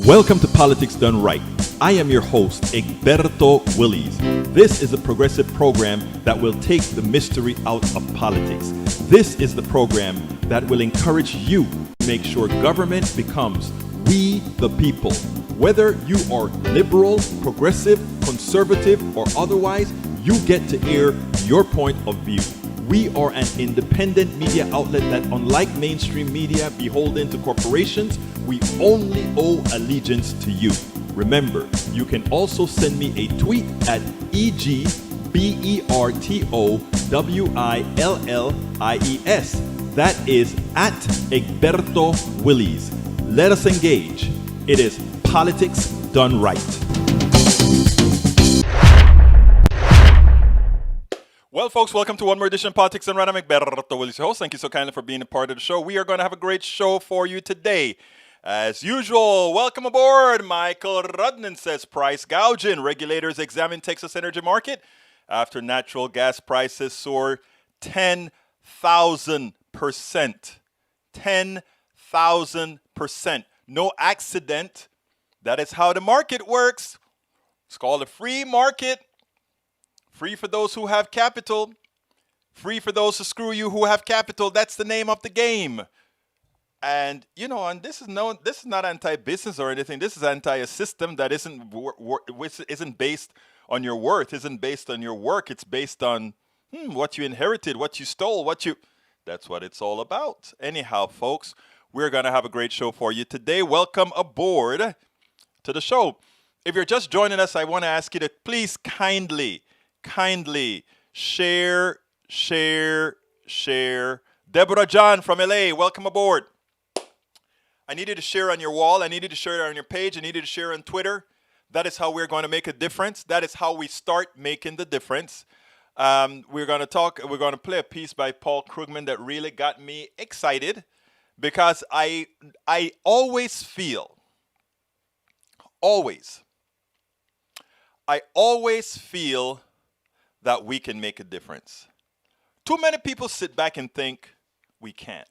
Welcome to Politics Done Right. I am your host, Egberto Willies. This is a progressive program that will take the mystery out of politics. This is the program that will encourage you to make sure government becomes we the people. Whether you are liberal, progressive, conservative, or otherwise, you get to air your point of view. We are an independent media outlet that, unlike mainstream media beholden to corporations, we only owe allegiance to you. Remember, you can also send me a tweet at EGBERTOWILLIES. That is at Egberto Willies. Let us engage. It is Politics Done Right. Well, folks, welcome to one more edition of Politics Done Right. I'm Egberto Willies, your host. Thank you so kindly for being a part of the show. We are going to have a great show for you today. As usual, welcome aboard. Michael Rudnan says price gouging. Regulators examine Texas energy market after natural gas prices soar 10,000%. 10,000%. No accident. That is how the market works. It's called a free market. Free for those who have capital. Free for those who screw you who have capital. That's the name of the game. And, you know, and this is not anti-business or anything. This is anti a system that isn't based on your worth, isn't based on your work. It's based on what you inherited, what you stole, that's what it's all about. Anyhow, folks, we're going to have a great show for you today. Welcome aboard to the show. If you're just joining us, I want to ask you to please kindly share. Deborah John from LA, welcome aboard. I need you to share on your wall. I need you to share it on your page. I need you to share on Twitter. That is how we're going to make a difference. That is how we start making the difference. We're going to play a piece by Paul Krugman that really got me excited because I always feel that we can make a difference. Too many people sit back and think we can't.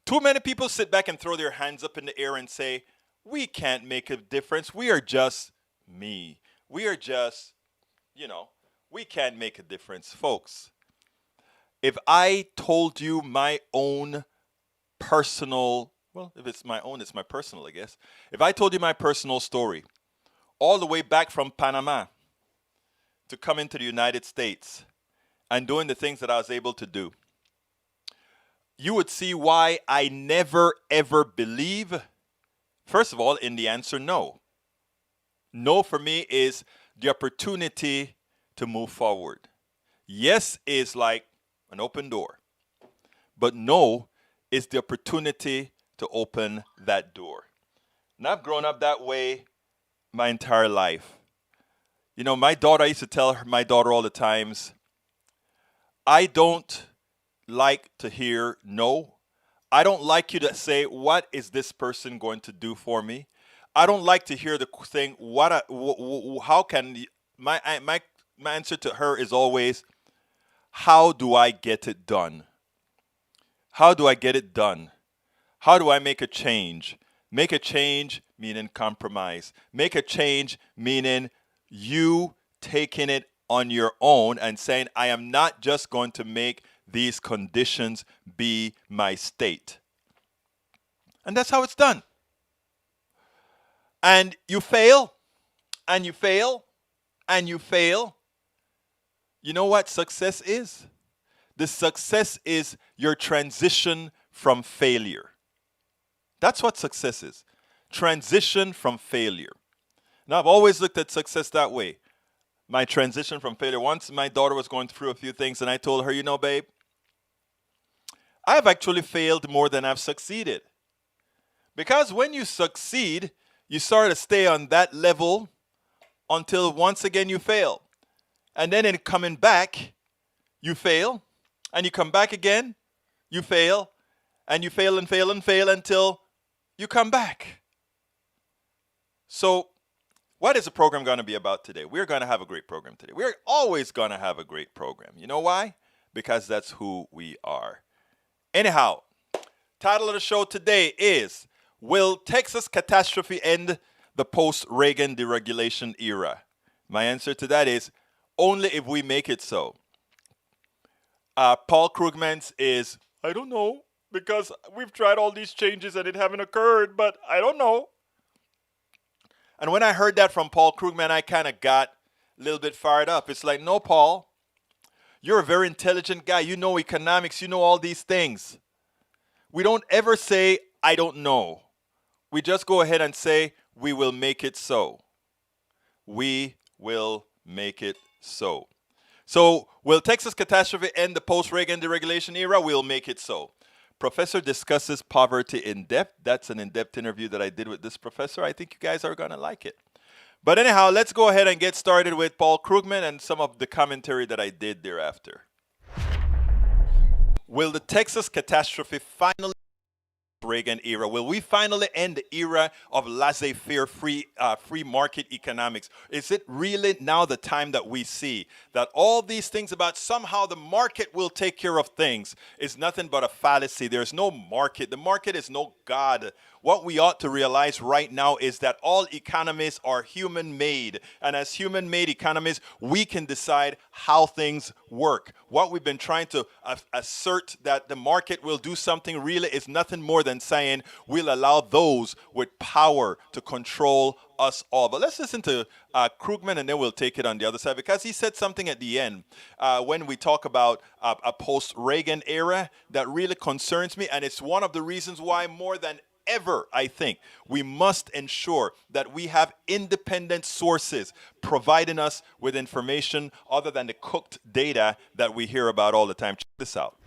Too many people sit back and throw their hands up in the air and say, we can't make a difference. We are just me. We are just, we can't make a difference. Folks, if I told you my own personal, if it's my own, it's my personal, I guess. If I told you my personal story, all the way back from Panama to come into the United States and doing the things that I was able to do, you would see why I never, ever believe, first of all, in the answer no. No for me is the opportunity to move forward. Yes is like an open door. But no is the opportunity to open that door. And I've grown up that way my entire life. You know, my daughter, I used to tell my daughter all the times, I don't like to hear no. I don't like you to say, what is this person going to do for me? I don't like to hear the thing, how can, my answer to her is always, how do I get it done? How do I get it done? How do I make a change? Make a change meaning compromise. Make a change meaning you taking it on your own and saying, I am not just going to make these conditions be my state. And that's how it's done. And you fail, and you fail, and you fail. You know what success is? The success is your transition from failure. That's what success is. Transition from failure. Now, I've always looked at success that way. My transition from failure. Once my daughter was going through a few things, and I told her, babe, I've actually failed more than I've succeeded. Because when you succeed, you sort of stay on that level until once again you fail. And then in coming back, you fail. And you come back again, you fail. And you fail and fail and fail until you come back. So what is the program going to be about today? We're going to have a great program today. We're always going to have a great program. You know why? Because that's who we are. Anyhow, title of the show today is, will Texas Catastrophe end the post-Reagan deregulation era? My answer to that is only if we make it so. Paul Krugman's is, I don't know, because we've tried all these changes and it haven't occurred, but I don't know. And when I heard that from Paul Krugman, I kind of got a little bit fired up. It's like, no, Paul, you're a very intelligent guy. You know economics. You know all these things. We don't ever say, I don't know. We just go ahead and say, we will make it so. We will make it so. So, will Texas Catastrophe end the post-Reagan deregulation era? We'll make it so. Professor discusses poverty in depth. That's an in-depth interview that I did with this professor. I think you guys are going to like it. But anyhow, let's go ahead and get started with Paul Krugman and some of the commentary that I did thereafter. Will the Texas Catastrophe finally Reagan era? Will we finally end the era of laissez-faire free market economics? Is it really now the time that we see that all these things about somehow the market will take care of things is nothing but a fallacy? There's no market. The market is no God. What we ought to realize right now is that all economies are human-made. And as human-made economies, we can decide how things work. What we've been trying to assert that the market will do something really is nothing more than saying we'll allow those with power to control us all. But let's listen to Krugman, and then we'll take it on the other side, because he said something at the end when we talk about a post-Reagan era that really concerns me. And it's one of the reasons why more than ever, I think, we must ensure that we have independent sources providing us with information other than the cooked data that we hear about all the time. Check this out.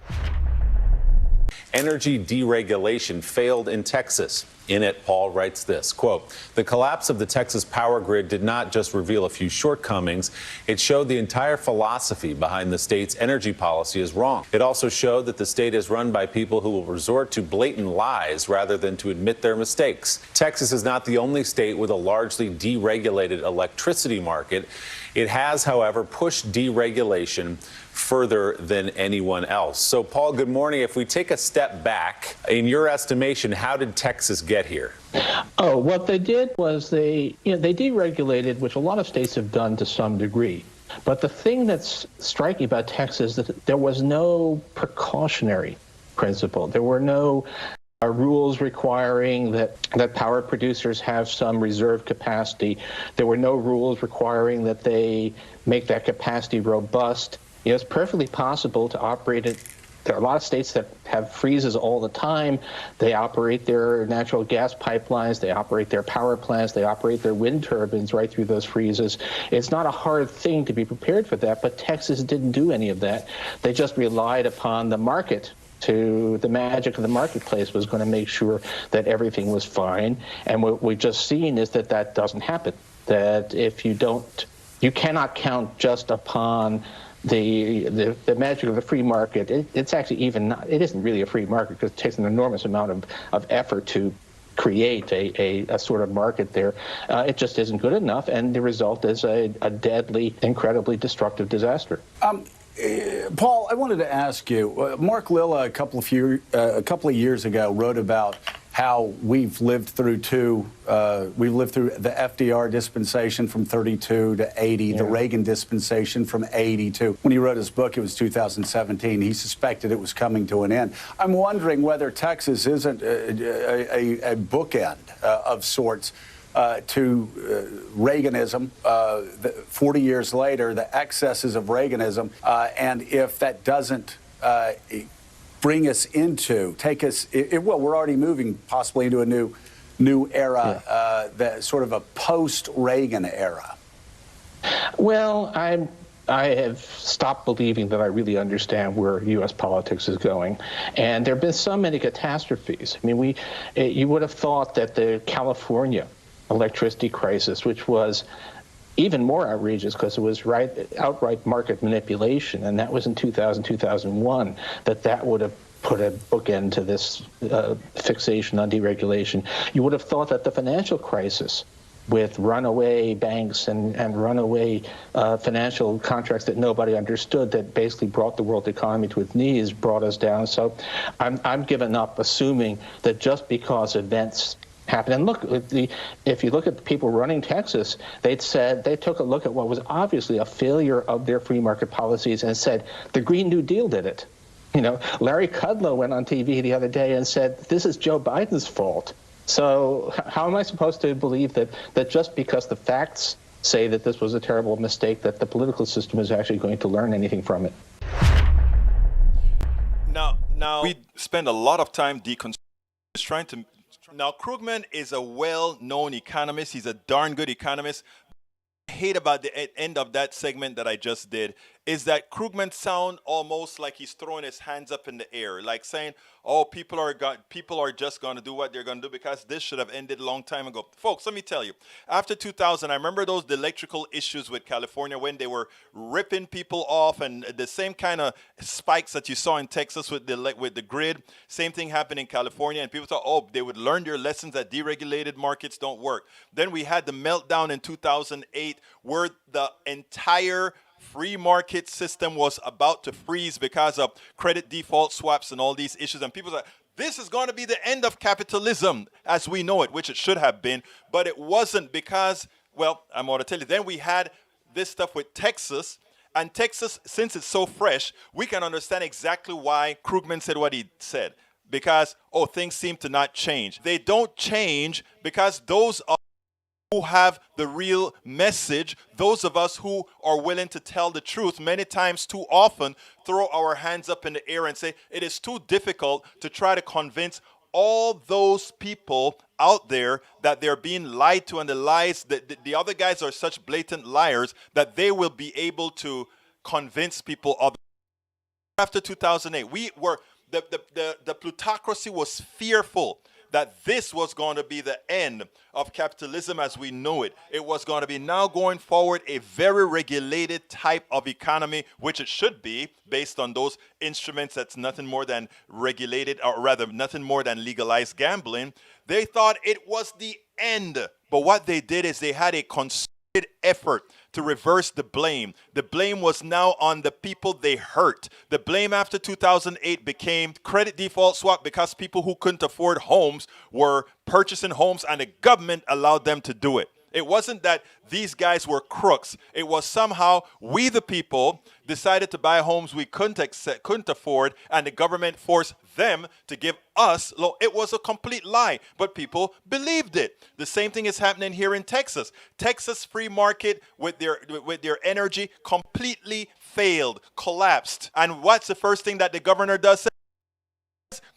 Energy deregulation failed in Texas. In it, Paul writes this, quote, "The collapse of the Texas power grid did not just reveal a few shortcomings. It showed the entire philosophy behind the state's energy policy is wrong. It also showed that the state is run by people who will resort to blatant lies rather than to admit their mistakes. Texas is not the only state with a largely deregulated electricity market. It has, however, pushed deregulation further than anyone else." So, Paul, good morning. If we take a step back, in your estimation, how did Texas get here? Oh, what they did was they deregulated, which a lot of states have done to some degree. But the thing that's striking about Texas is that there was no precautionary principle. There were no rules requiring that power producers have some reserve capacity. There were no rules requiring that they make that capacity robust. It's perfectly possible to operate it. There are a lot of states that have freezes all the time. They operate their natural gas pipelines. They operate their power plants. They operate their wind turbines right through those freezes. It's not a hard thing to be prepared for that, but Texas didn't do any of that. They just relied upon the market. The magic of the marketplace was going to make sure that everything was fine. And what we've just seen is that that doesn't happen. That if you cannot count just upon the magic of the free market. It's actually it isn't really a free market, because it takes an enormous amount of effort to create a sort of market there. It just isn't good enough, and the result is a deadly, incredibly destructive disaster. Paul, I wanted to ask you, Mark Lilla a couple of years ago wrote about how we've lived through the FDR dispensation from 32 to 80, the Reagan dispensation from 80 to, when he wrote his book, it was 2017. He suspected it was coming to an end. I'm wondering whether Texas isn't a bookend of sorts to Reaganism, 40 years later, the excesses of Reaganism, and if that doesn't bring us we're already moving possibly into a new era, that sort of a post-Reagan era. Well, I have stopped believing that I really understand where U.S. politics is going. And there have been so many catastrophes. I mean, you would have thought that the California electricity crisis, which was even more outrageous because it was outright market manipulation, and that was in 2000, 2001, that would have put a bookend to this fixation on deregulation. You would have thought that the financial crisis, with runaway banks and runaway financial contracts that nobody understood, that basically brought the world economy to its knees, brought us down. So I'm giving up assuming that just because events happen. And look, if you look at the people running Texas, they took a look at what was obviously a failure of their free market policies and said the Green New Deal did it. Larry Kudlow went on TV the other day and said this is Joe Biden's fault. So how am I supposed to believe that just because the facts say that this was a terrible mistake, that the political system is actually going to learn anything from it? Now we spend a lot of time trying to. Now, Krugman is a well-known economist. He's a darn good economist. What I hate about the end of that segment that I just did is that Krugman sound almost like he's throwing his hands up in the air, like saying, "Oh, people are just going to do what they're going to do because this should have ended a long time ago." Folks, let me tell you, after 2000, I remember those electrical issues with California when they were ripping people off, and the same kind of spikes that you saw in Texas with the grid. Same thing happened in California, and people thought, oh, they would learn their lessons that deregulated markets don't work. Then we had the meltdown in 2008, where the entire free market system was about to freeze because of credit default swaps and all these issues. And people said, this is going to be the end of capitalism as we know it, which it should have been. But it wasn't because, well, I'm going to tell you. Then we had this stuff with Texas. And Texas, since it's so fresh, we can understand exactly why Krugman said what he said. Because, things seem to not change. They don't change because those are who have the real message, those of us who are willing to tell the truth, many times too often throw our hands up in the air and say it is too difficult to try to convince all those people out there that they're being lied to, and the lies that the other guys are such blatant liars that they will be able to convince people of. After 2008, the plutocracy was fearful that this was going to be the end of capitalism as we know it. It was going to be now going forward a very regulated type of economy, which it should be based on those instruments that's nothing more than regulated, or rather nothing more than legalized gambling. They thought it was the end. But what they did is they had a concerted effort to reverse the blame. The blame was now on the people they hurt. The blame after 2008 became credit default swap because people who couldn't afford homes were purchasing homes and the government allowed them to do it. It wasn't that these guys were crooks. It was somehow we, the people, decided to buy homes we couldn't afford, and the government forced them to give us. It was a complete lie, but people believed it. The same thing is happening here in Texas. Texas free market with their energy completely failed, collapsed. And what's the first thing that the governor does?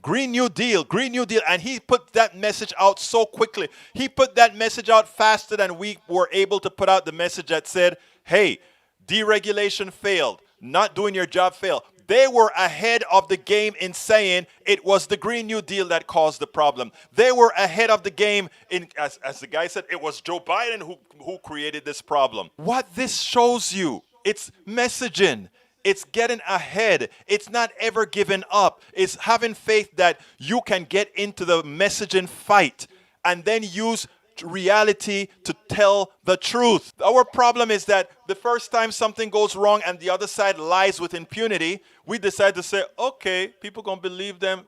Green New Deal, Green New Deal. And he put that message out so quickly. He put that message out faster than we were able to put out the message that said, hey, deregulation failed. Not doing your job failed. They were ahead of the game in saying it was the Green New Deal that caused the problem. They were ahead of the game in, as the guy said, it was Joe Biden who created this problem. What this shows you, it's messaging. It's getting ahead. It's not ever giving up. It's having faith that you can get into the messaging fight and then use reality to tell the truth. Our problem is that the first time something goes wrong and the other side lies with impunity, we decide to say, okay, people gonna believe them.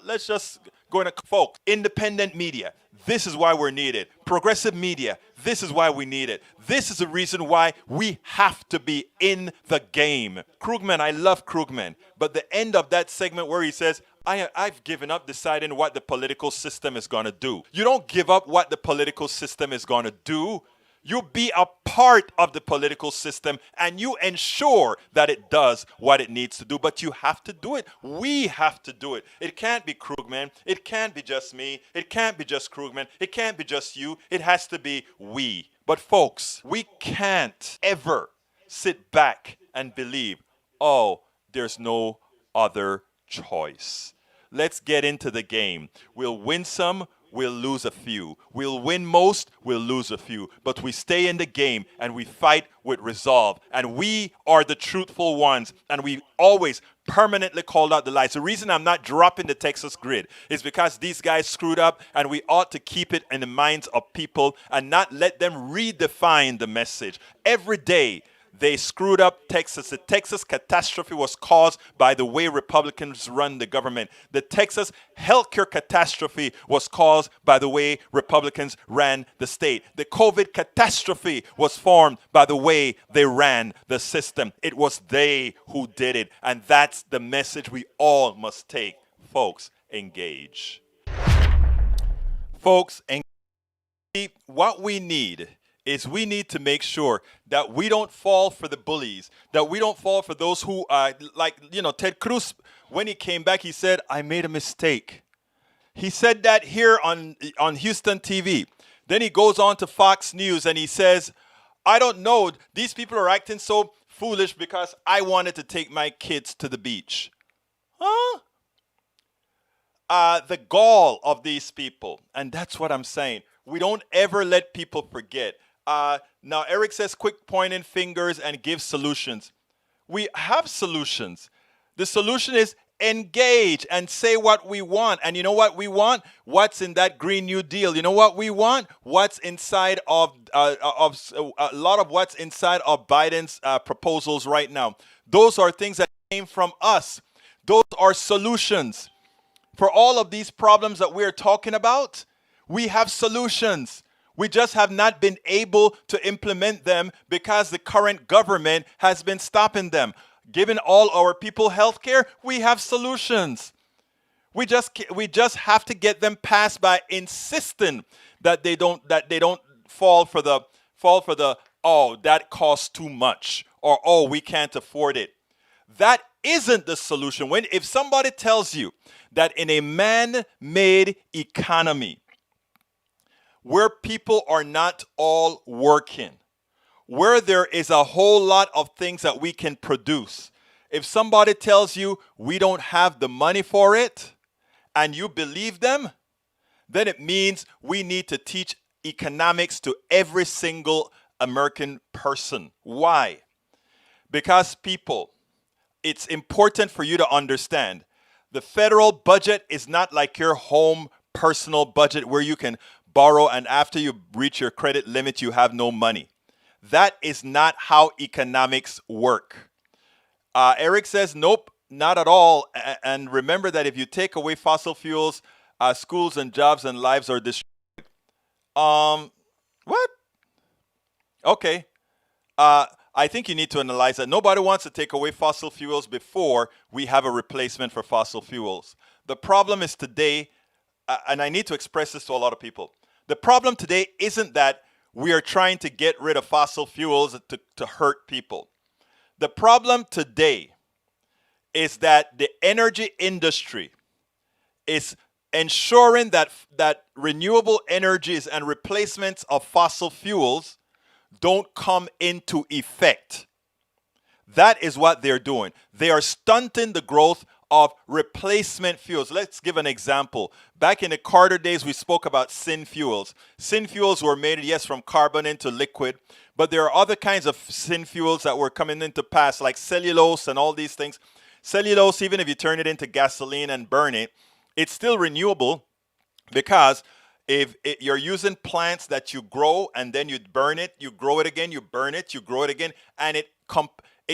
Let's just go in. Folks, independent media. This is why we're needed. Progressive media. This is why we need it. This is the reason why we have to be in the game. Krugman, I love Krugman. But the end of that segment where he says, I've given up deciding what the political system is going to do. You don't give up what the political system is going to do. You be a part of the political system and you ensure that it does what it needs to do. But you have to do it. We have to do it. It can't be Krugman. It can't be just me. It can't be just Krugman. It can't be just you. It has to be we. But folks, we can't ever sit back and believe, oh, there's no other choice. Let's get into the game. We'll win some, we'll lose a few. We'll win most, we'll lose a few. But we stay in the game and we fight with resolve. And we are the truthful ones. And we always permanently called out the lies. The reason I'm not dropping the Texas grid is because these guys screwed up, and we ought to keep it in the minds of people and not let them redefine the message. Every day, They screwed up Texas. The Texas catastrophe was caused by the way Republicans run the government. The Texas healthcare catastrophe was caused by the way Republicans ran the state. The COVID catastrophe was formed by the way they ran the system. It was they who did it. And that's the message we all must take. Folks, engage. Folks, engage. What we need is we need to make sure that we don't fall for the bullies, that we don't fall for those who, Ted Cruz, when he came back, he said, I made a mistake. He said that here on Houston TV. Then he goes on to Fox News and he says, I don't know, these people are acting so foolish because I wanted to take my kids to the beach. Huh? The gall of these people, and that's what I'm saying. We don't ever let people forget. Now, Eric says, quick pointing fingers and give solutions. We have solutions. The solution is engage and say what we want. And you know what we want? What's in that Green New Deal? You know what we want? What's inside of a lot of what's inside of Biden's proposals right now. Those are things that came from us. Those are solutions. For all of these problems that we're talking about, we have solutions. We just have not been able to implement them because the current government has been stopping them. Giving all our people health care, we have solutions. We just have to get them passed by insisting that they don't fall for the oh, that costs too much, or oh, we can't afford it. That isn't the solution. If somebody tells you that in a man-made economy where people are not all working, where there is a whole lot of things that we can produce, if somebody tells you we don't have the money for it and you believe them, then it means we need to teach economics to every single American person. Why? Because people, it's important for you to understand the federal budget is not like your home personal budget where you can borrow and after you reach your credit limit, you have no money. That is not how economics work. Eric says, nope, not at all. And remember that if you take away fossil fuels, schools and jobs and lives are destroyed. What? Okay. I think you need to analyze that. Nobody wants to take away fossil fuels before we have a replacement for fossil fuels. The problem is today, and I need to express this to a lot of people. The problem today isn't that we are trying to get rid of fossil fuels to hurt people. The problem today is that the energy industry is ensuring that renewable energies and replacements of fossil fuels don't come into effect. That is what they're doing. They are stunting the growth of replacement fuels. Let's give an example. Back in the Carter days, we spoke about Syn Fuels. Syn Fuels were made, yes, from carbon into liquid, but there are other kinds of Syn Fuels that were coming into pass, like cellulose and all these things. Cellulose, even if you turn it into gasoline and burn it, it's still renewable because if you're using plants that you grow and then you burn it, you grow it again, you burn it, you grow it again, and it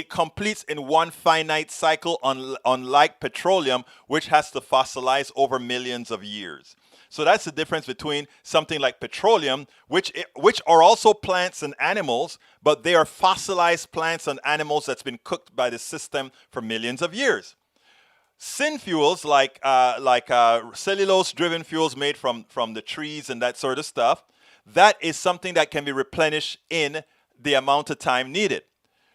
completes in one finite cycle, unlike petroleum, which has to fossilize over millions of years. So that's the difference between something like petroleum, which are also plants and animals, but they are fossilized plants and animals that's been cooked by the system for millions of years. Syn fuels, like cellulose-driven fuels made from the trees and that sort of stuff, that is something that can be replenished in the amount of time needed.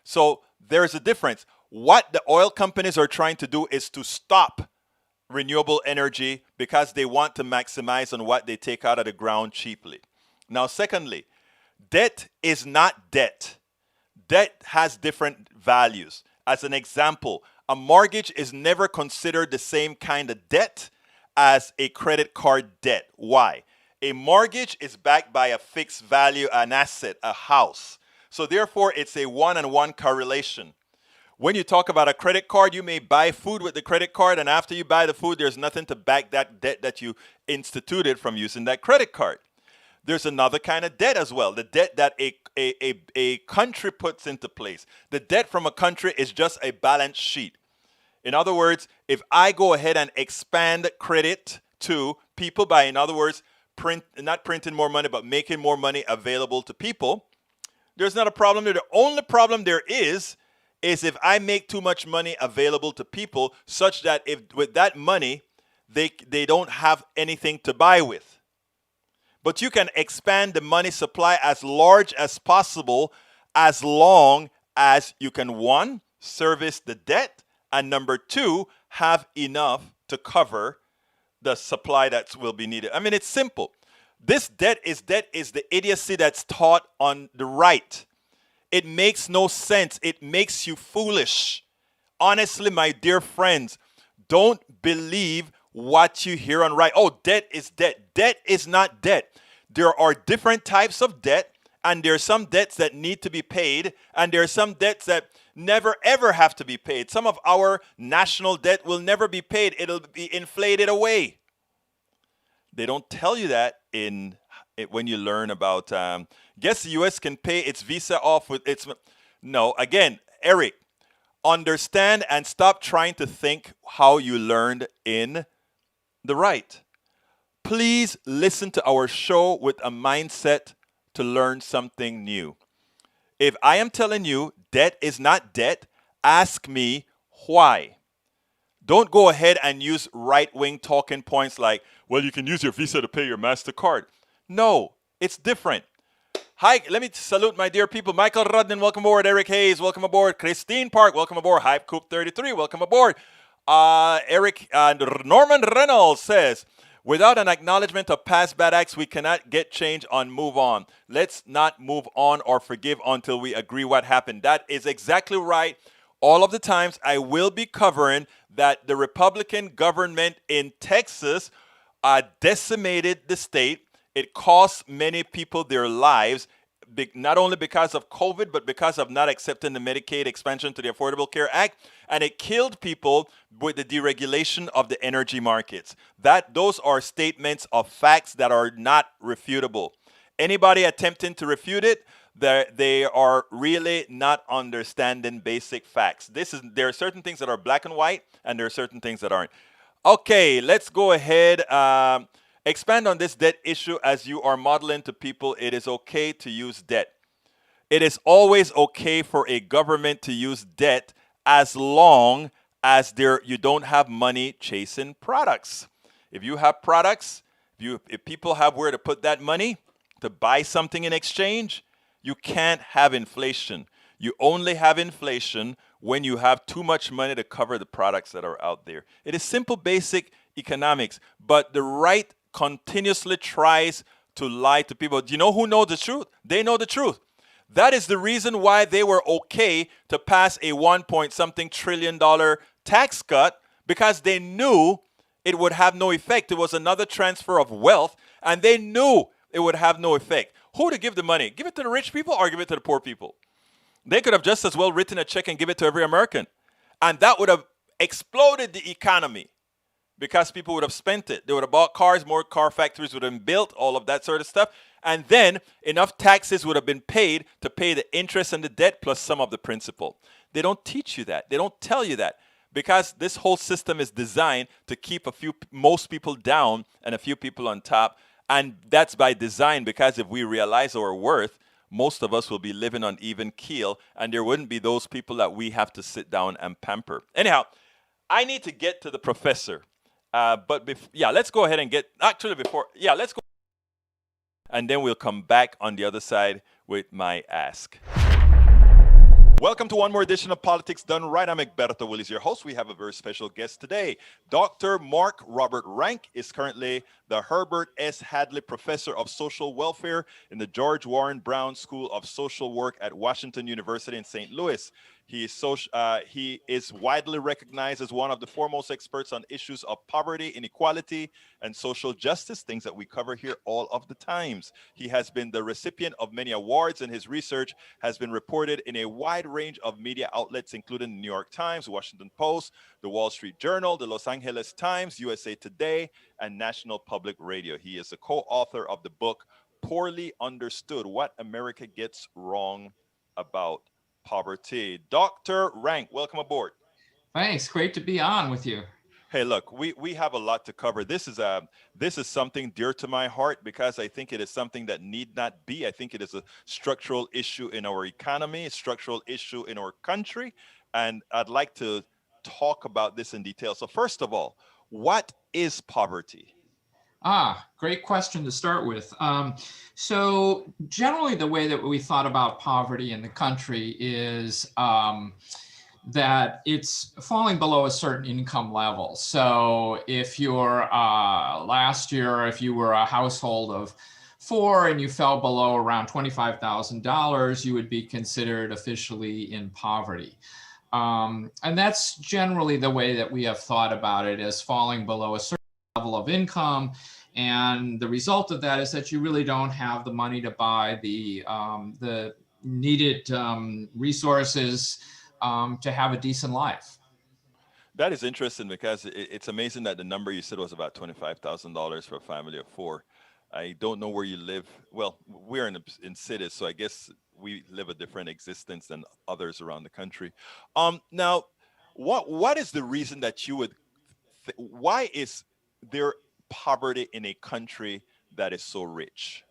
So there's a difference. What the oil companies are trying to do is to stop renewable energy because they want to maximize on what they take out of the ground cheaply. Now, secondly, debt is not debt. Debt has different values. As an example, a mortgage is never considered the same kind of debt as a credit card debt. Why? A mortgage is backed by a fixed value, an asset, a house. So therefore, it's a one-on-one correlation. When you talk about a credit card, you may buy food with the credit card, and after you buy the food, there's nothing to back that debt that you instituted from using that credit card. There's another kind of debt as well, the debt that a country puts into place. The debt from a country is just a balance sheet. In other words, if I go ahead and expand credit to people by, in other words, not printing more money, but making more money available to people, there's not a problem there. The only problem there is if I make too much money available to people such that if with that money, they don't have anything to buy with. But you can expand the money supply as large as possible as long as you can, one, service the debt, and number two, have enough to cover the supply that will be needed. I mean, it's simple. This debt is the idiocy that's taught on the right. It makes no sense. It makes you foolish. Honestly, my dear friends, don't believe what you hear on right. Oh, debt is debt. Debt is not debt. There are different types of debt, and there are some debts that need to be paid, and there are some debts that never ever have to be paid. Some of our national debt will never be paid. It'll be inflated away. They don't tell you that when you learn about, guess the U.S. can pay its visa off with its, no, again, Eric, understand and stop trying to think how you learned in the right. Please listen to our show with a mindset to learn something new. If I am telling you debt is not debt, ask me why. Don't go ahead and use right-wing talking points like, well, you can use your Visa to pay your MasterCard. No, it's different. Hi, let me salute my dear people. Michael Rudden, welcome aboard. Eric Hayes, welcome aboard. Christine Park, welcome aboard. Hype Coop 33, welcome aboard. Norman Reynolds says, without an acknowledgement of past bad acts, we cannot get change on move on. Let's not move on or forgive until we agree what happened. That is exactly right. All of the times I will be covering that the Republican government in Texas decimated the state. It cost many people their lives, not only because of COVID, but because of not accepting the Medicaid expansion to the Affordable Care Act. And it killed people with the deregulation of the energy markets. Those are statements of facts that are not refutable. Anybody attempting to refute it, they are really not understanding basic facts. There are certain things that are black and white, and there are certain things that aren't. Okay, let's go ahead. Expand on this debt issue as you are modeling to people. It is okay to use debt. It is always okay for a government to use debt as long as you don't have money chasing products. If you have products, if people have where to put that money to buy something in exchange, you can't have inflation. You only have inflation when you have too much money to cover the products that are out there. It is simple, basic economics, but the right continuously tries to lie to people. Do you know who knows the truth? They know the truth. That is the reason why they were okay to pass a $1.something trillion tax cut, because they knew it would have no effect. It was another transfer of wealth, and they knew it would have no effect. Who to give the money? Give it to the rich people or give it to the poor people? They could have just as well written a check and give it to every American. And that would have exploded the economy because people would have spent it. They would have bought cars, more car factories would have been built, all of that sort of stuff. And then enough taxes would have been paid to pay the interest and the debt plus some of the principal. They don't teach you that. They don't tell you that, because this whole system is designed to keep most people down and a few people on top. And that's by design, because if we realize our worth, most of us will be living on even keel, and there wouldn't be those people that we have to sit down and pamper. Anyhow, I need to get to the professor. Let's go ahead and let's go. And then we'll come back on the other side with my ask. Welcome to one more edition of Politics Done Right. I'm Egberto Willis, your host. We have a very special guest today. Dr. Mark Robert Rank is currently the Herbert S. Hadley Professor of Social Welfare in the George Warren Brown School of Social Work at Washington University in St. Louis. He is widely recognized as one of the foremost experts on issues of poverty, inequality, and social justice, things that we cover here all of the times. He has been the recipient of many awards, and his research has been reported in a wide range of media outlets, including the New York Times, Washington Post, the Wall Street Journal, the Los Angeles Times, USA Today, and National Public Radio. He is the co-author of the book poorly understood, what America gets wrong about poverty. Dr. Rank, welcome aboard. Thanks. Great to be on with you. Hey, look, we have a lot to cover. This is something dear to my heart because I think it is something that need not be. I think it is a structural issue in our economy, a structural issue in our country, and I'd like to talk about this in detail. So first of all, what is poverty? Great question to start with. So generally the way that we thought about poverty in the country is that it's falling below a certain income level. So if you're last year, if you were a household of 4 and you fell below around $25,000, you would be considered officially in poverty. And that's generally the way that we have thought about it, as falling below a certain level of income. And the result of that is that you really don't have the money to buy the needed resources to have a decent life. That is interesting because it's amazing that the number you said was about $25,000 for a family of 4. I don't know where you live. Well, we're in cities, so I guess we live a different existence than others around the country. Now, what is the reason that you would? Why is there poverty in a country that is so rich?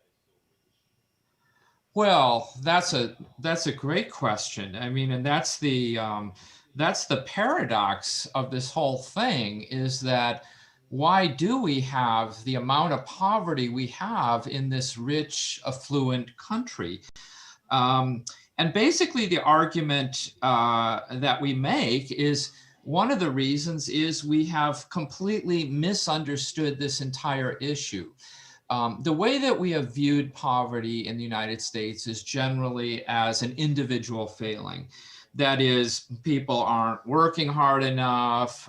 Well, that's a great question. I mean, and that's the paradox of this whole thing, is that why do we have the amount of poverty we have in this rich, affluent country? And basically the argument that we make is one of the reasons is we have completely misunderstood this entire issue. The way that we have viewed poverty in the United States is generally as an individual failing. That is, people aren't working hard enough,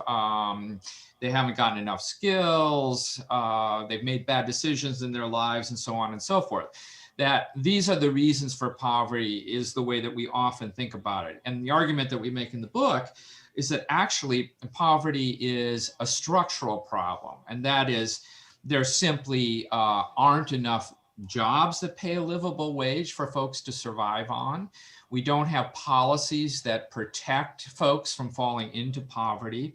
they haven't gotten enough skills, they've made bad decisions in their lives, and so on and so forth. That these are the reasons for poverty is the way that we often think about it. And the argument that we make in the book is that actually poverty is a structural problem, and that is, there simply aren't enough jobs that pay a livable wage for folks to survive on. We don't have policies that protect folks from falling into poverty.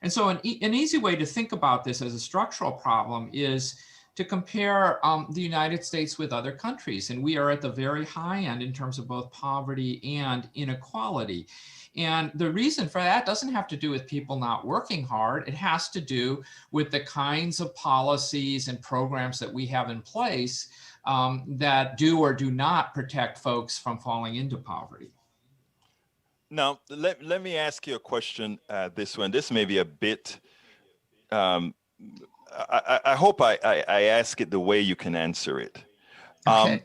And so an easy way to think about this as a structural problem is to compare the United States with other countries. And we are at the very high end in terms of both poverty and inequality. And the reason for that doesn't have to do with people not working hard. It has to do with the kinds of policies and programs that we have in place that do or do not protect folks from falling into poverty. Now, let me ask you a question. This one, this may be a bit, I hope I ask it the way you can answer it. Okay.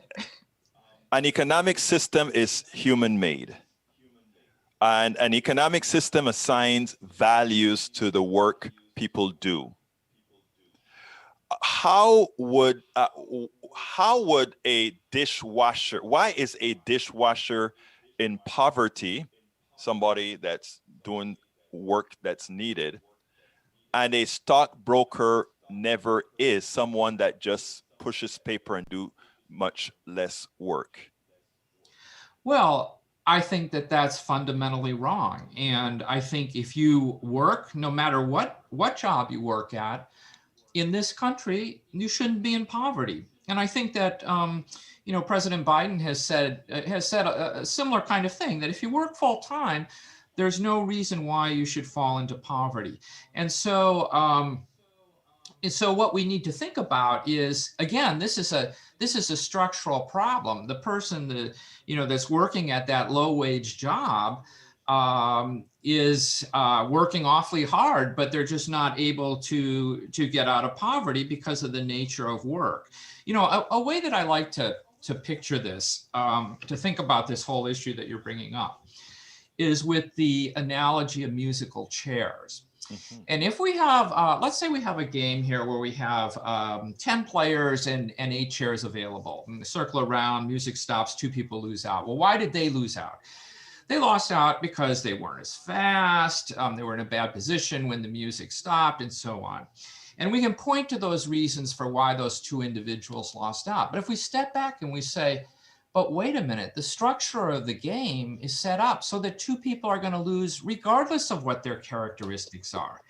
An economic system is human-made. And an economic system assigns values to the work people do. How would a dishwasher, why is a dishwasher in poverty, somebody that's doing work that's needed, and a stockbroker never is, someone that just pushes paper and do much less work? Well, I think that that's fundamentally wrong. And I think if you work, no matter what job you work at in this country, you shouldn't be in poverty. And I think that, President Biden has said a similar kind of thing, that if you work full time, there's no reason why you should fall into poverty. And so, what we need to think about is, again, this is a structural problem. The person that's working at that low wage job is working awfully hard, but they're just not able to get out of poverty because of the nature of work. A way that I like to picture this, to think about this whole issue that you're bringing up, is with the analogy of musical chairs. Mm-hmm. And if we have, let's say we have a game here where we have 10 players and 8 chairs available. And they circle around, music stops, 2 people lose out. Well, why did they lose out? They lost out because they weren't as fast, they were in a bad position when the music stopped, and so on. And we can point to those reasons for why those two individuals lost out. But if we step back and we say, but wait a minute, the structure of the game is set up so that two people are going to lose regardless of what their characteristics are.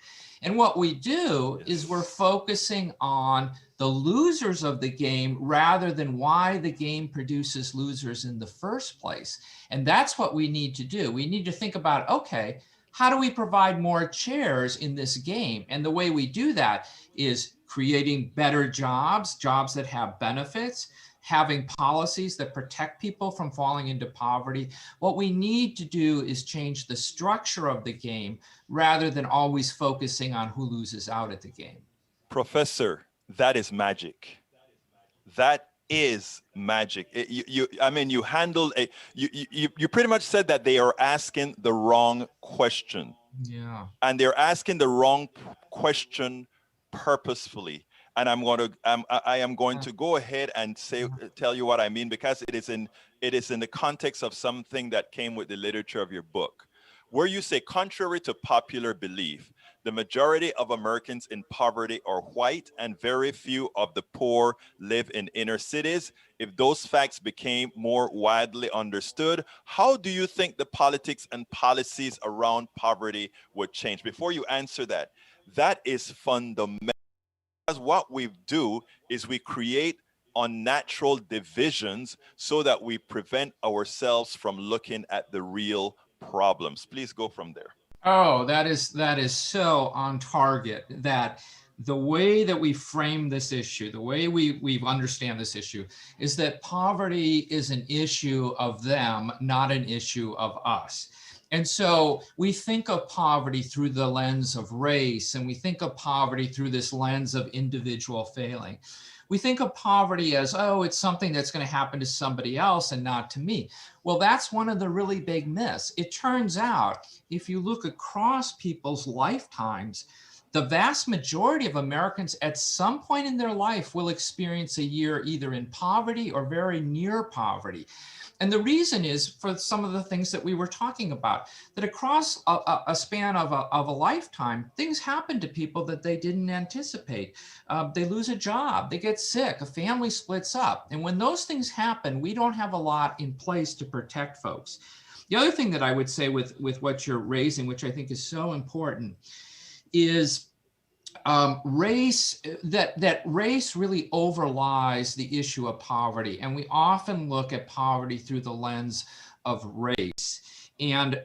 And what we do is we're focusing on the losers of the game rather than why the game produces losers in the first place. And that's what we need to do. We need to think about, okay, how do we provide more chairs in this game? And the way we do that is creating better jobs, jobs that have benefits, having policies that protect people from falling into poverty. What we need to do is change the structure of the game rather than always focusing on who loses out at the game. Professor, that is magic. That is magic. You handled you pretty much said that they are asking the wrong question. Yeah. And they're asking the wrong question purposefully. And I am going to go ahead and tell you what I mean, because it is in the context of something that came with the literature of your book, where you say, contrary to popular belief, the majority of Americans in poverty are white and very few of the poor live in inner cities. If those facts became more widely understood, how do you think the politics and policies around poverty would change? Before you answer that, that is fundamental. Because what we do is we create unnatural divisions so that we prevent ourselves from looking at the real problems. Please go from there. Oh, that is so on target, that the way that we frame this issue, the way we understand this issue, is that poverty is an issue of them, not an issue of us. And so we think of poverty through the lens of race, and we think of poverty through this lens of individual failing. We think of poverty as, oh, it's something that's going to happen to somebody else and not to me. Well, that's one of the really big myths. It turns out, if you look across people's lifetimes, the vast majority of Americans at some point in their life will experience a year either in poverty or very near poverty. And the reason is for some of the things that we were talking about, that across a span of a lifetime, things happen to people that they didn't anticipate. They lose a job, they get sick, a family splits up. And when those things happen, we don't have a lot in place to protect folks. The other thing that I would say with what you're raising, which I think is so important, is race really overlies the issue of poverty. And we often look at poverty through the lens of race. And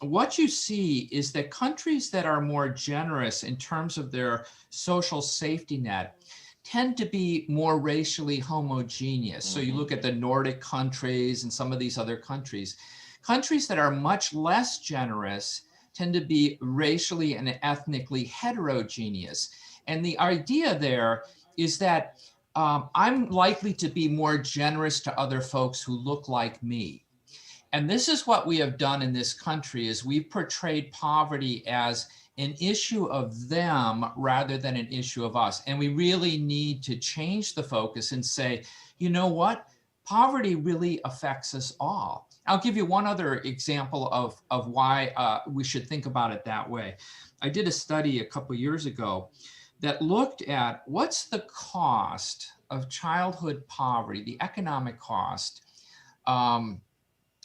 what you see is that countries that are more generous in terms of their social safety net tend to be more racially homogeneous. So you look at the Nordic countries and some of these other countries. Countries that are much less generous tend to be racially and ethnically heterogeneous. And the idea there is that I'm likely to be more generous to other folks who look like me. And this is what we have done in this country, is we've portrayed poverty as an issue of them rather than an issue of us. And we really need to change the focus and say, you know what? Poverty really affects us all. I'll give you one other example of why we should think about it that way. I did a study a couple years ago that looked at what's the cost of childhood poverty, the economic cost, on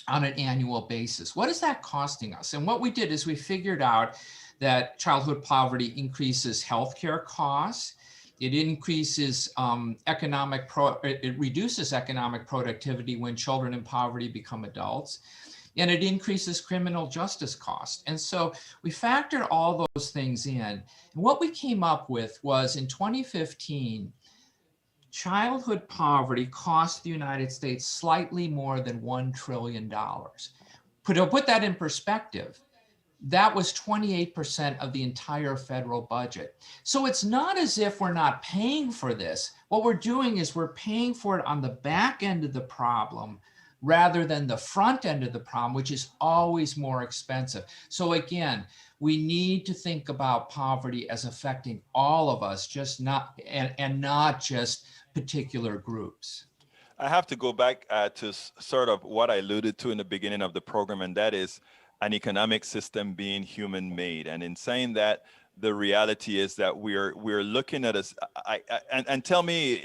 an annual basis. What is that costing us? And what we did is we figured out that childhood poverty increases healthcare costs. It increases it reduces economic productivity when children in poverty become adults, and it increases criminal justice costs. And so we factored all those things in. And what we came up with was, in 2015, childhood poverty cost the United States slightly more than $1 trillion. To put that in perspective, that was 28% of the entire federal budget. So it's not as if we're not paying for this. What we're doing is we're paying for it on the back end of the problem rather than the front end of the problem, which is always more expensive. So again, we need to think about poverty as affecting all of us, just not just particular groups. I have to go back to sort of what I alluded to in the beginning of the program, and that is an economic system being human-made. And in saying that, the reality is that we're looking at us. And tell me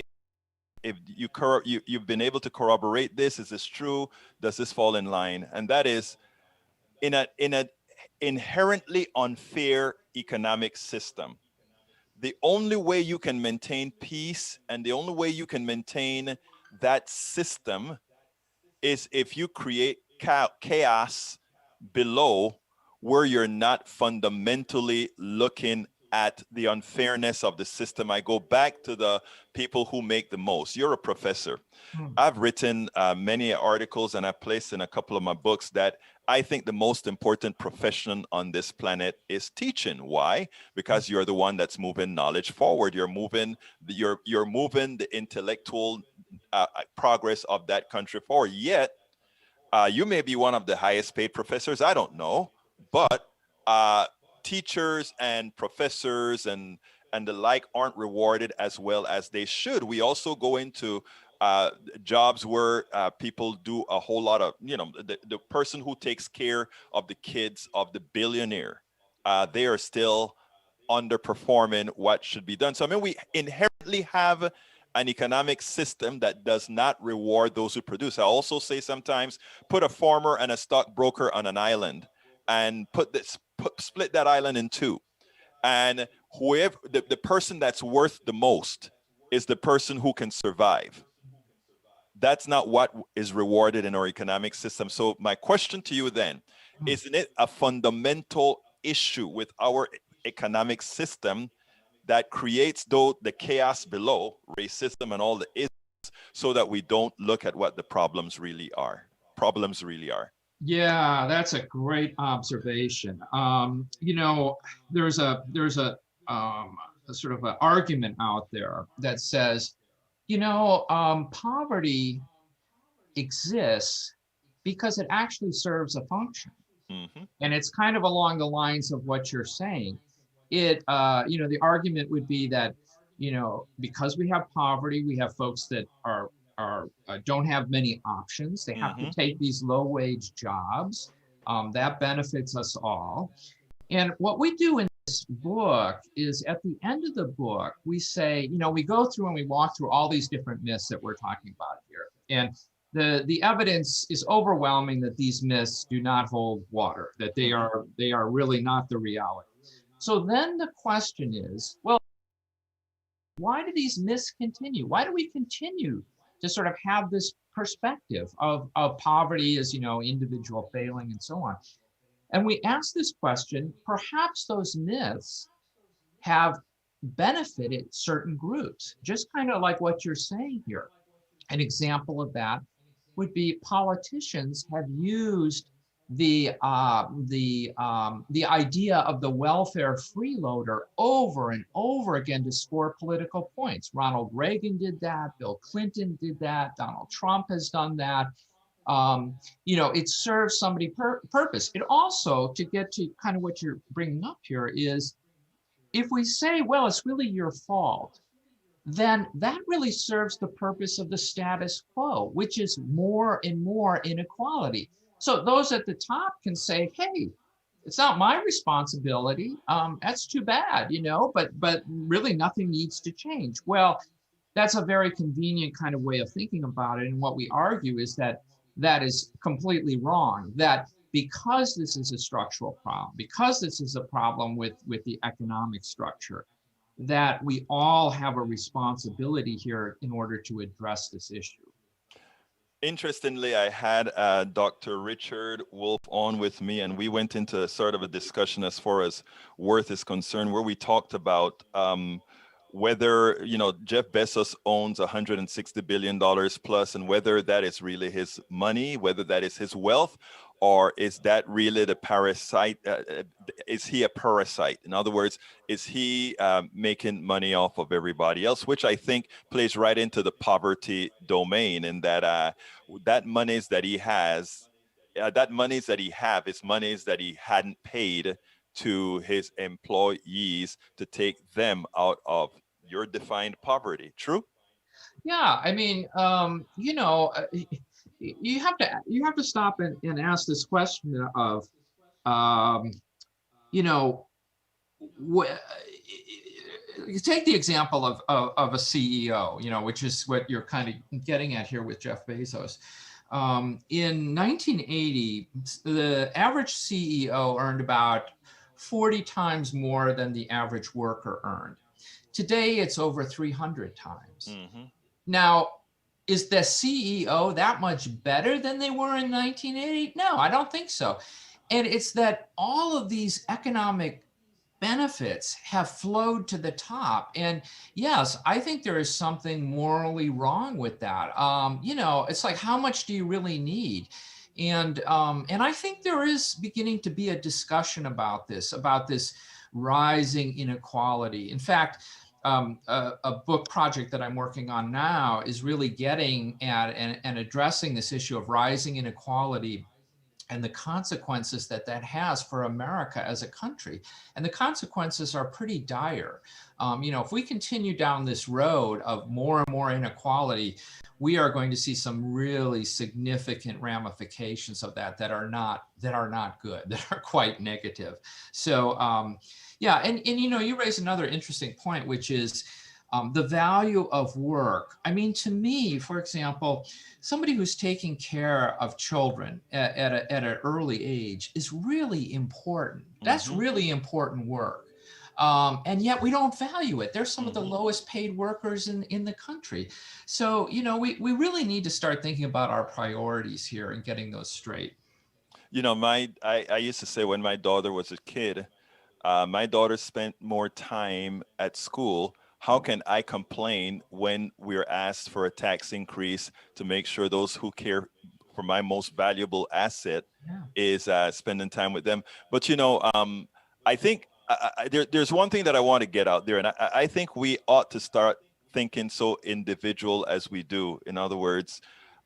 if you've been able to corroborate this. Is this true? Does this fall in line? And that is in a inherently unfair economic system. The only way you can maintain peace and the only way you can maintain that system is if you create chaos below, where you're not fundamentally looking at the unfairness of the system. I go back to the people who make the most. You're a professor. I've written many articles, and I've placed in a couple of my books that I think the most important profession on this planet is teaching. Why? Because you're the one that's moving knowledge forward. You're moving the intellectual progress of that country forward. Yet you may be one of the highest paid professors. I don't know, but teachers and professors and the like aren't rewarded as well as they should. We also go into jobs where people do a whole lot of, the person who takes care of the kids of the billionaire, they are still underperforming what should be done. So, I mean, we inherently have an economic system that does not reward those who produce. I also say sometimes put a farmer and a stockbroker on an island and split that island in two. And whoever the person that's worth the most is the person who can survive. That's not what is rewarded in our economic system. So my question to you then, isn't it a fundamental issue with our economic system that creates the chaos below, racism and all the issues, so that we don't look at what the problems really are? Yeah, that's a great observation. There's a sort of an argument out there that says, poverty exists because it actually serves a function. Mm-hmm. And it's kind of along the lines of what you're saying. The argument would be that, because we have poverty, we have folks that don't have many options. They have to take these low-wage jobs. That benefits us all. And what we do in this book is, at the end of the book, we say, we go through and we walk through all these different myths that we're talking about here. And the evidence is overwhelming that these myths do not hold water, that they are really not the reality. So then the question is, well, why do these myths continue? Why do we continue to sort of have this perspective of poverty as, individual failing and so on? And we ask this question, perhaps those myths have benefited certain groups, just kind of like what you're saying here. An example of that would be politicians have used the idea of the welfare freeloader over and over again to score political points. Ronald Reagan did that. Bill Clinton did that. Donald Trump has done that. It serves somebody purpose. It also, to get to kind of what you're bringing up here, is if we say, well, it's really your fault, then that really serves the purpose of the status quo, which is more and more inequality. So those at the top can say, hey, it's not my responsibility. That's too bad, but really nothing needs to change. Well, that's a very convenient kind of way of thinking about it. And what we argue is that is completely wrong, that because this is a structural problem, because this is a problem with the economic structure, that we all have a responsibility here in order to address this issue. Interestingly, I had Dr. Richard Wolff on with me, and we went into sort of a discussion as far as worth is concerned, where we talked about whether, Jeff Bezos owns $160 billion plus, and whether that is really his money, whether that is his wealth, or is that really the parasite? Is he a parasite? In other words, is he making money off of everybody else, which I think plays right into the poverty domain, and that monies that he has, is monies that he hadn't paid to his employees to take them out of your defined poverty. True? Yeah, I mean, you have to stop and ask this question of, um, you know, you take the example of a CEO, which is what you're kind of getting at here with Jeff Bezos. In 1980, the average CEO earned about 40 times more than the average worker earned. Today, it's over 300 times. Mm-hmm. Now, is the CEO that much better than they were in 1980? No, I don't think so. And it's that all of these economic benefits have flowed to the top. And yes, I think there is something morally wrong with that. It's like, how much do you really need? And I think there is beginning to be a discussion about this rising inequality. In fact, a book project that I'm working on now is really getting at and addressing this issue of rising inequality and the consequences that has for America as a country. And the consequences are pretty dire. If we continue down this road of more and more inequality, we are going to see some really significant ramifications of that are not good, that are quite negative. So yeah, and you raise another interesting point, which is the value of work. I mean, to me, for example, somebody who's taking care of children at an early age is really important. That's really important work. And yet we don't value it. They're some of the lowest paid workers in the country. So, we really need to start thinking about our priorities here and getting those straight. I used to say when my daughter was a kid, my daughter spent more time at school. How can I complain when we're asked for a tax increase to make sure those who care for my most valuable asset is spending time with them? But I think there's one thing that I want to get out there, and I think we ought to start thinking so individual as we do. In other words,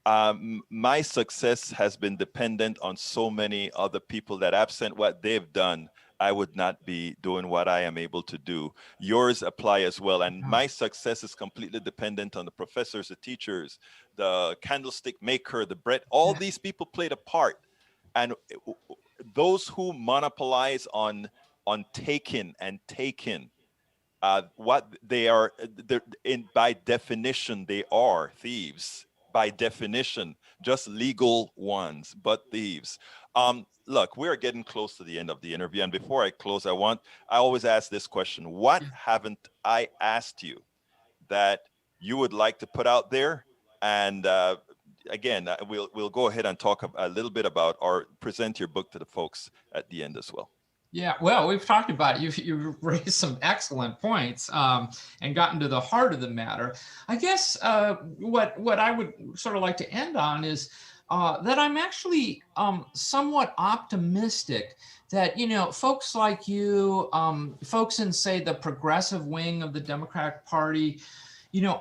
my success has been dependent on so many other people that absent what they've done, I would not be doing what I am able to do. Yours apply as well. And my success is completely dependent on the professors, the teachers, the candlestick maker, the bread. All these people played a part. And those who monopolize on taking and taking, what they are, by definition, they are thieves. By definition, just legal ones, but thieves. Look, we're getting close to the end of the interview. And before I close, I always ask this question. What haven't I asked you that you would like to put out there? And again, we'll go ahead and talk a little bit about, or present your book to the folks at the end as well. Yeah, well, we've talked about it. You've raised some excellent points and gotten to the heart of the matter. I guess what I would sort of like to end on is that I'm actually somewhat optimistic that, folks like you, folks in, say, the progressive wing of the Democratic Party,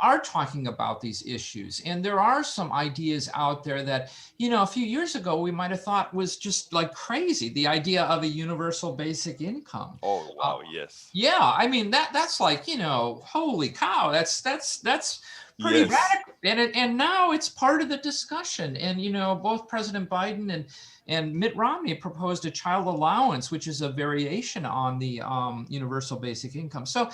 are talking about these issues. And there are some ideas out there that, a few years ago, we might have thought was just like crazy. The idea of a universal basic income. Oh, wow. Yes. Yeah. I mean, that's like, holy cow, that's pretty radical. And now it's part of the discussion. And, both President Biden and Mitt Romney proposed a child allowance, which is a variation on the universal basic income. So,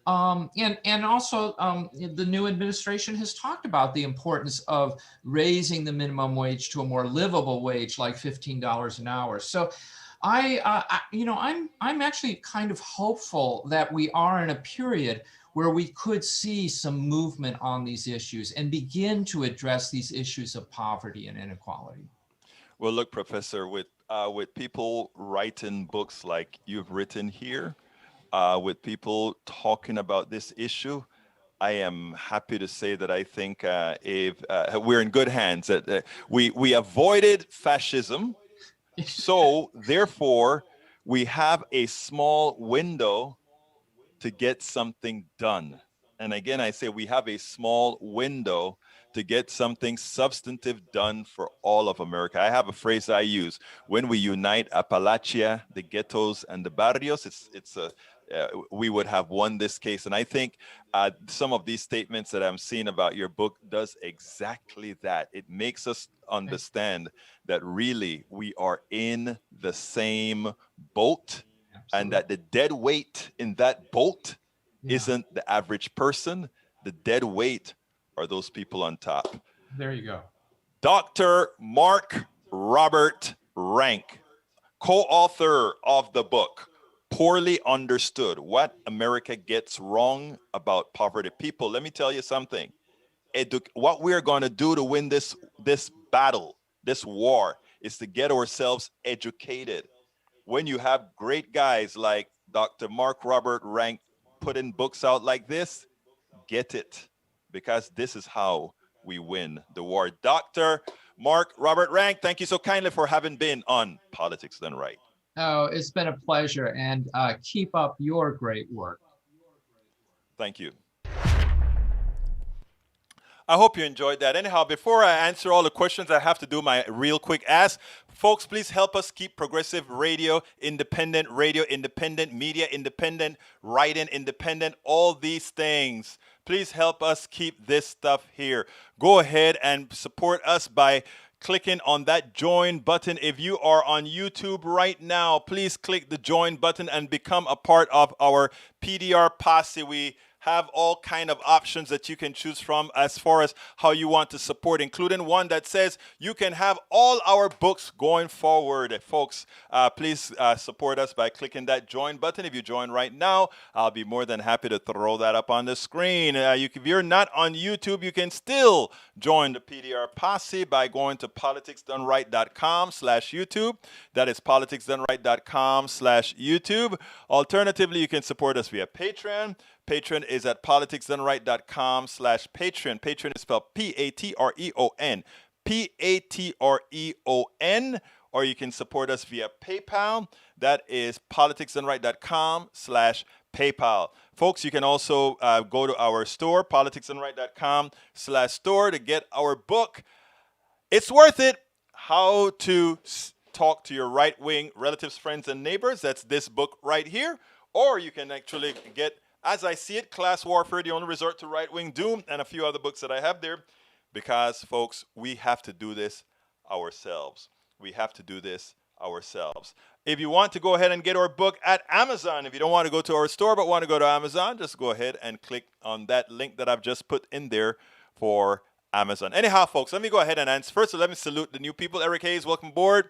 and also the new administration has talked about the importance of raising the minimum wage to a more livable wage, like $15 an hour. So I'm actually kind of hopeful that we are in a period where we could see some movement on these issues and begin to address these issues of poverty and inequality. Well, look, Professor, with people writing books like you've written here, with people talking about this issue, I am happy to say that I think we're in good hands. We avoided fascism, so therefore we have a small window to get something done. And again, I say we have a small window to get something substantive done for all of America. I have a phrase I use: when we unite Appalachia, the ghettos, and the barrios. we would have won this case. And I think some of these statements that I'm seeing about your book does exactly that. It makes us understand that really we are in the same boat, and that the dead weight in that boat isn't the average person. The dead weight are those people on top. There you go. Dr. Mark Robert Rank, co-author of the book, Poorly Understood: What America Gets Wrong About Poverty. People, let me tell you something. What we're going to do to win this battle, this war, is to get ourselves educated. When you have great guys like Dr. Mark Robert Rank putting books out like this, get it, because this is how we win the war. Dr. Mark Robert Rank, thank you so kindly for having been on Politics Done Right. Oh, it's been a pleasure, and keep up your great work. Thank you. I hope you enjoyed that. Anyhow, before I answer all the questions, I have to do my real quick ask. Folks, please help us keep progressive radio, independent media, independent writing, independent, all these things. Please help us keep this stuff here. Go ahead and support us by clicking on that join button. If you are on YouTube right now, please click the join button and become a part of our PDR posse. We have all kind of options that you can choose from as far as how you want to support, including one that says you can have all our books going forward. Folks, please support us by clicking that join button. If you join right now, I'll be more than happy to throw that up on the screen. If you're not on YouTube, you can still join the PDR posse by going to politicsdoneright.com/YouTube. That is politicsdoneright.com/YouTube. Alternatively, you can support us via Patreon. Patreon is at politicsdoneright.com/Patreon. Patreon is spelled Patreon. Patreon. Or you can support us via PayPal. That is politicsdoneright.com/PayPal. Folks, you can also go to our store, politicsdoneright.com/store, to get our book. It's worth it. How to talk to your right-wing relatives, friends, and neighbors. That's this book right here. Or you can actually get As I See It, Class Warfare, The Only Resort to Right-Wing Doom, and a few other books that I have there. Because, folks, we have to do this ourselves. We have to do this ourselves. If you want to go ahead and get our book at Amazon, if you don't want to go to our store but want to go to Amazon, just go ahead and click on that link that I've just put in there for Amazon. Anyhow, folks, let me go ahead and answer. First, let me salute the new people. Eric Hayes, welcome aboard.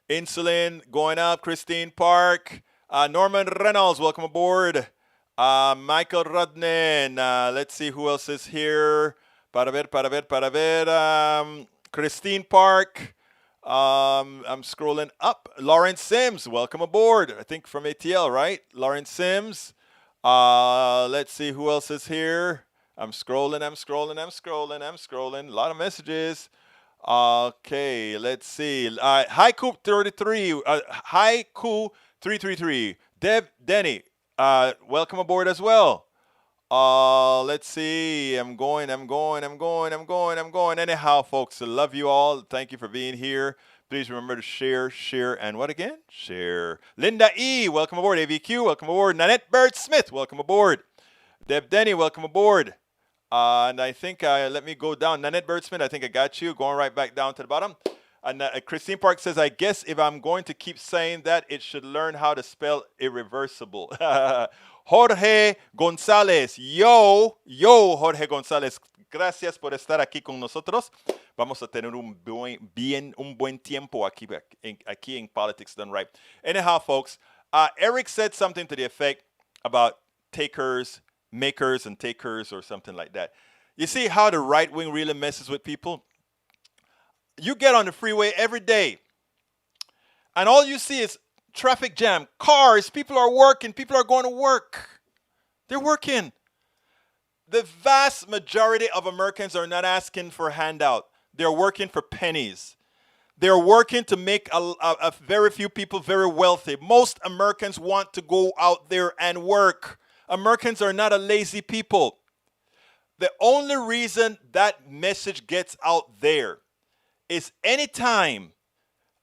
Insulin, going up. Christine Park. Norman Reynolds, welcome aboard. Michael Rudnin. Let's see who else is here. Para ver. Christine Park. I'm scrolling up. Lawrence Sims, welcome aboard. I think from ATL, right? Lawrence Sims. Let's see who else is here. I'm scrolling. A lot of messages. Okay, let's see. Haiku33. Haiku333. Denny. Welcome aboard as well. Let's see. I'm going. Anyhow, folks, I love you all. Thank you for being here. Please remember to share, and what again? Share. Linda E., welcome aboard. AVQ, welcome aboard. Nanette Bird Smith, welcome aboard. Deb Denny, welcome aboard. And I think, let me go down. Nanette Bird Smith, I think I got you. Going right back down to the bottom. And Christine Park says, I guess if I'm going to keep saying that, it should learn how to spell irreversible. Jorge González. Yo, Jorge González. Gracias por estar aquí con nosotros. Vamos a tener un buen tiempo aquí en Politics Done Right. Anyhow, folks, Eric said something to the effect about makers and takers or something like that. You see how the right wing really messes with people? You get on the freeway every day, and all you see is traffic jam, cars, people are working, people are going to work. They're working. The vast majority of Americans are not asking for a handout. They're working for pennies. They're working to make a very few people very wealthy. Most Americans want to go out there and work. Americans are not a lazy people. The only reason that message gets out there is anytime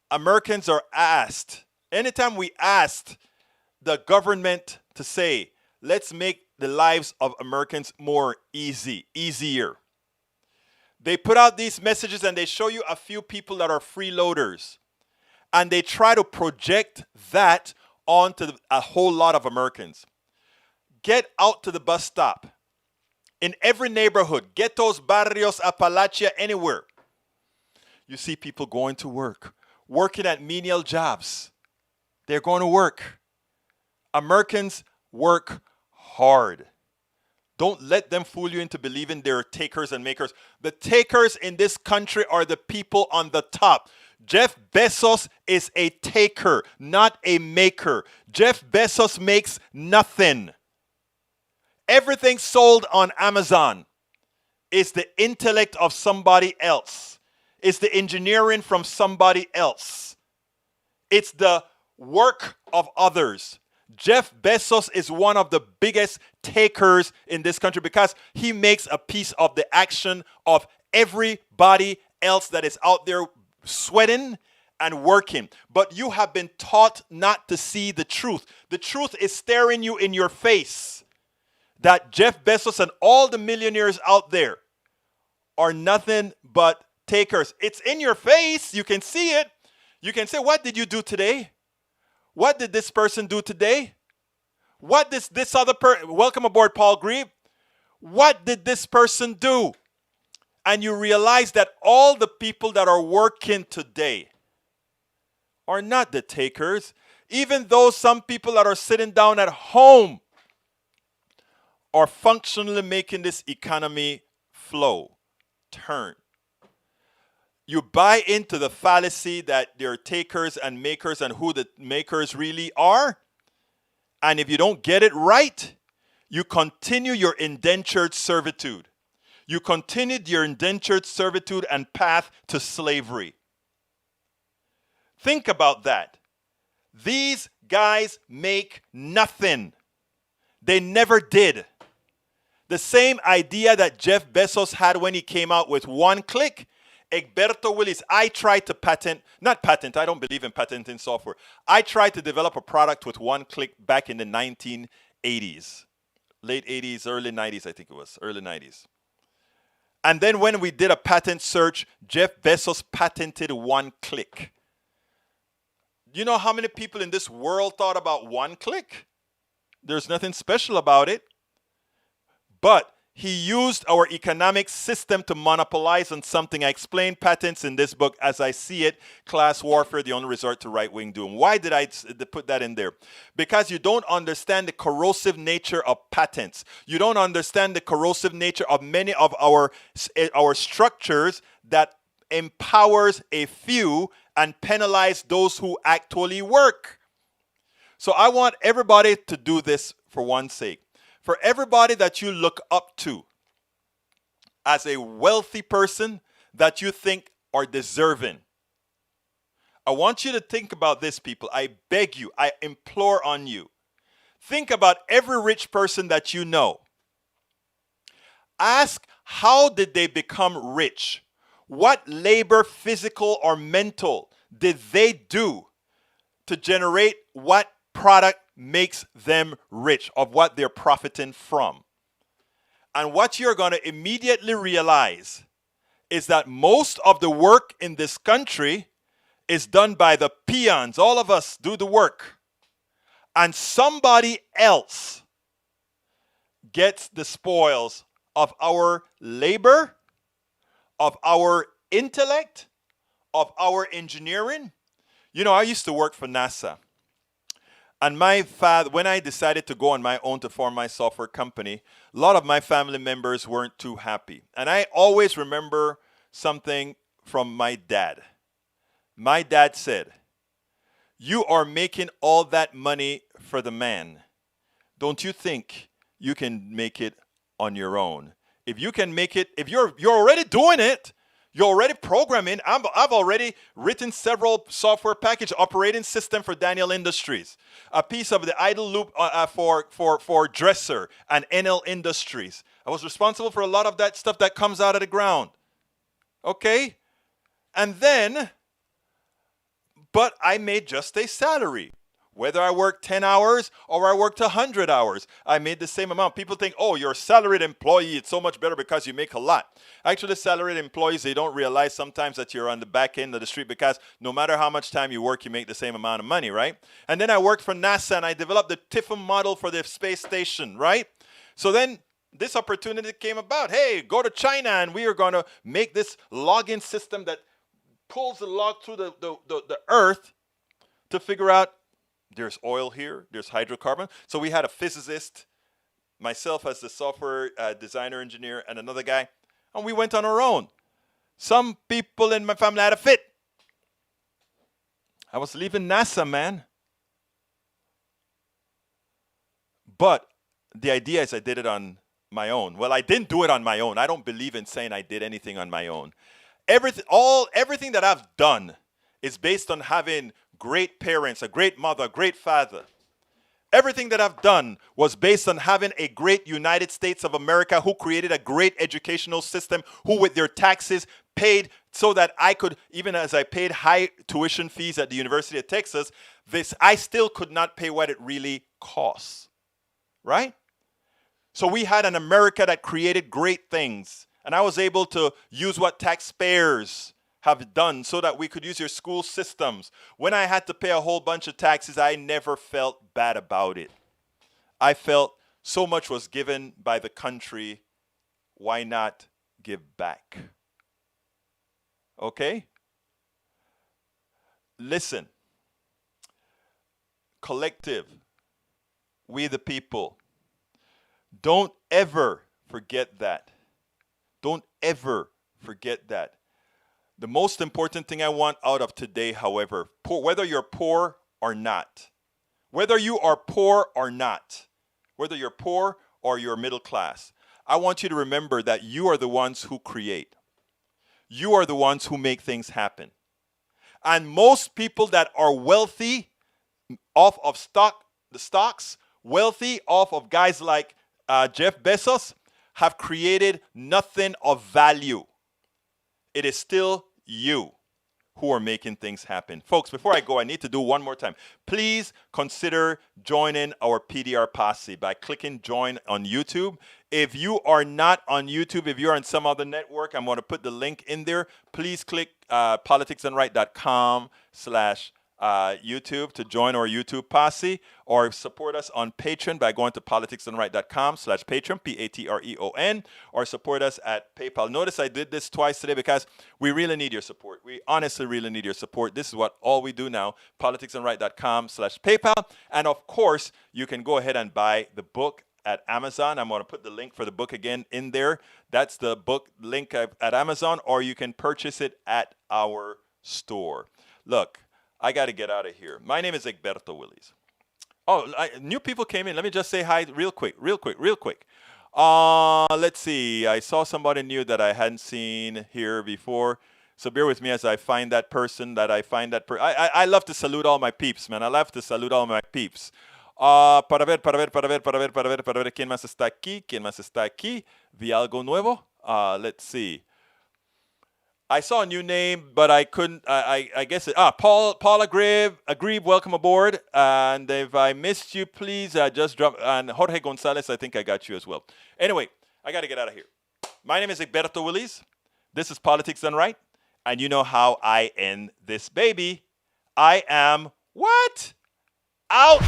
Americans are asked, anytime we asked the government to say, let's make the lives of Americans easier. They put out these messages and they show you a few people that are freeloaders. And they try to project that onto a whole lot of Americans. Get out to the bus stop. In every neighborhood, ghettos, barrios, Appalachia, anywhere. You see people going to work, working at menial jobs. They're going to work. Americans work hard. Don't let them fool you into believing they're takers and makers. The takers in this country are the people on the top. Jeff Bezos is a taker, not a maker. Jeff Bezos makes nothing. Everything sold on Amazon is the intellect of somebody else. It's the engineering from somebody else. It's the work of others. Jeff Bezos is one of the biggest takers in this country because he makes a piece of the action of everybody else that is out there sweating and working. But you have been taught not to see the truth. The truth is staring you in your face that Jeff Bezos and all the millionaires out there are nothing but takers. It's in your face. You can see it. You can say, what did you do today? What did this person do today? What did this other person, welcome aboard, Paul Grieve. What did this person do? And you realize that all the people that are working today are not the takers. Even though some people that are sitting down at home are functionally making this economy flow, turn. You buy into the fallacy that they're takers and makers and who the makers really are. And if you don't get it right, you continue your indentured servitude. You continued your indentured servitude and path to slavery. Think about that. These guys make nothing. They never did. The same idea that Jeff Bezos had when he came out with one click. Egberto Willis, I tried to I don't believe in patenting software. I tried to develop a product with one click back in the 1980s. Late 80s, early 90s, I think it was, early 90s. And then when we did a patent search, Jeff Bezos patented one click. You know how many people in this world thought about one click? There's nothing special about it. But he used our economic system to monopolize on something. I explain patents in this book as I see it. Class warfare, the only resort to right-wing doom. Why did I put that in there? Because you don't understand the corrosive nature of patents. You don't understand the corrosive nature of many of our structures that empowers a few and penalize those who actually work. So I want everybody to do this for one sake. For everybody that you look up to as a wealthy person that you think are deserving, I want you to think about this, people. I beg you, I implore on you. Think about every rich person that you know. Ask, how did they become rich? What labor, physical or mental, did they do to generate what product makes them rich, of what they're profiting from? And what you're going to immediately realize is that most of the work in this country is done by the peons. All of us do the work. And somebody else gets the spoils of our labor, of our intellect, of our engineering. You know, I used to work for NASA. And my father, when I decided to go on my own to form my software company, a lot of my family members weren't too happy. And I always remember something from my dad. My dad said, "You are making all that money for the man. Don't you think you can make it on your own? If you can make it, if you're already doing it, you're already programming. I've already written several software package operating system for Daniel Industries, a piece of the idle loop for Dresser and NL Industries. I was responsible for a lot of that stuff that comes out of the ground. Okay? And then, but I made just a salary. Whether I work 10 hours or I worked 100 hours, I made the same amount. People think, oh, you're a salaried employee. It's so much better because you make a lot. Actually, salaried employees, they don't realize sometimes that you're on the back end of the street because no matter how much time you work, you make the same amount of money, right? And then I worked for NASA and I developed the TIFM model for the space station, right? So then this opportunity came about. Hey, go to China and we are going to make this login system that pulls the log through the earth to figure out there's oil here, there's hydrocarbon. So we had a physicist, myself as the software designer engineer, and another guy, and we went on our own. Some people in my family had a fit. I was leaving NASA, man. But the idea is I did it on my own. Well, I didn't do it on my own. I don't believe in saying I did anything on my own. Everything that I've done is based on having great parents, a great mother, a great father. Everything that I've done was based on having a great United States of America who created a great educational system, who with their taxes paid so that I could, even as I paid high tuition fees at the University of Texas, I still could not pay what it really costs, right? So we had an America that created great things, and I was able to use what taxpayers have done so that we could use your school systems. When I had to pay a whole bunch of taxes, I never felt bad about it. I felt so much was given by the country. Why not give back? Okay? Listen. Collective. We the people. Don't ever forget that. Don't ever forget that. The most important thing I want out of today, however, whether you're poor or not, whether you are poor or not, whether you're poor or you're middle class, I want you to remember that you are the ones who create. You are the ones who make things happen. And most people that are wealthy off of the stocks, wealthy off of guys like Jeff Bezos, have created nothing of value. It is still you who are making things happen. Folks, before I go, I need to do one more time. Please consider joining our PDR posse by clicking join on YouTube. If you are not on YouTube, if you're on some other network, I'm going to put the link in there. Please click politicsdoneright.com/YouTube to join our YouTube posse, or support us on Patreon by going to politicsdoneright.com/Patreon, Patreon, or support us at PayPal. Notice I did this twice today because we really need your support. We honestly really need your support. This is all we do now, politicsdoneright.com/PayPal. And of course, you can go ahead and buy the book at Amazon. I'm going to put the link for the book again in there. That's the book link at Amazon, or you can purchase it at our store. Look, I got to get out of here. My name is Egberto Willies. Oh, new people came in. Let me just say hi real quick. Let's see. I saw somebody new that I hadn't seen here before. So bear with me as I find that person I love to salute all my peeps, man. I love to salute all my peeps. Para ver, ¿quién más está aquí? Vi algo nuevo. Let's see. I saw a new name, but I couldn't. I guess Paul Agrib, welcome aboard. And if I missed you, please just drop. And Jorge Gonzalez, I think I got you as well. Anyway, I got to get out of here. My name is Egberto Willies. This is Politics Done Right, and you know how I end this baby. I am what? Out.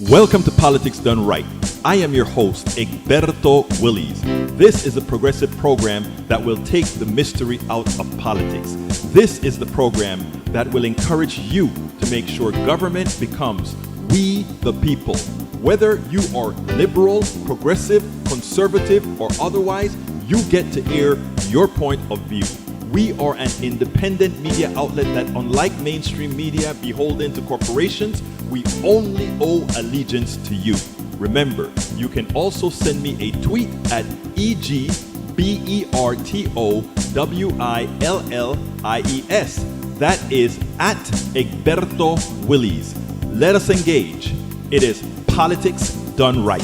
Welcome to Politics Done Right. I am your host, Egberto Willies. This is a progressive program that will take the mystery out of politics. This is the program that will encourage you to make sure government becomes we the people. Whether you are liberal, progressive, conservative, or otherwise, you get to air your point of view. We are an independent media outlet that, unlike mainstream media beholden to corporations, we only owe allegiance to you. Remember, you can also send me a tweet at EGBERTOWILLIES. That is at Egberto Willies. Let us engage. It is Politics Done Right.